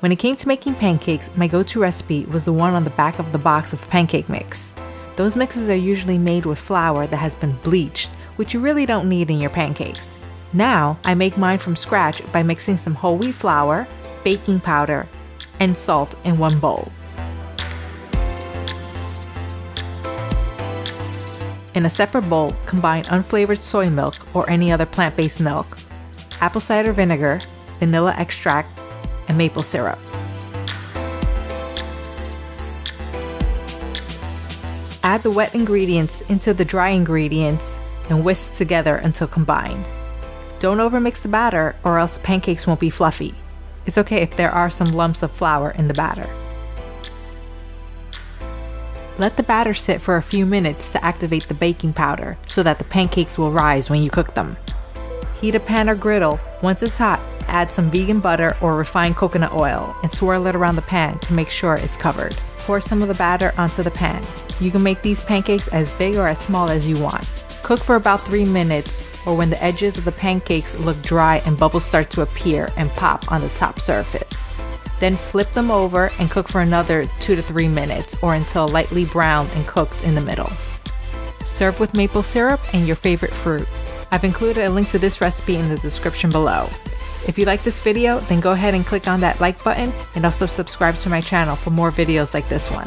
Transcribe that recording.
When it came to making pancakes, my go-to recipe was the one on the back of the box of pancake mix. Those mixes are usually made with flour that has been bleached, which you really don't need in your pancakes. Now, I make mine from scratch by mixing some whole wheat flour, baking powder, and salt in one bowl. In a separate bowl, combine unflavored soy milk or any other plant-based milk, apple cider vinegar, vanilla extract, and maple syrup. Add the wet ingredients into the dry ingredients and whisk together until combined. Don't overmix the batter or else the pancakes won't be fluffy. It's okay if there are some lumps of flour in the batter. Let the batter sit for a few minutes to activate the baking powder so that the pancakes will rise when you cook them. Heat a pan or griddle. Once it's hot, add some vegan butter or refined coconut oil and swirl it around the pan to make sure it's covered. Pour some of the batter onto the pan. You can make these pancakes as big or as small as you want. Cook for about 3 minutes or when the edges of the pancakes look dry and bubbles start to appear and pop on the top surface. Then flip them over and cook for another 2 to 3 minutes or until lightly browned and cooked in the middle. Serve with maple syrup and your favorite fruit. I've included a link to this recipe in the description below. If you like this video, then go ahead and click on that like button and also subscribe to my channel for more videos like this one.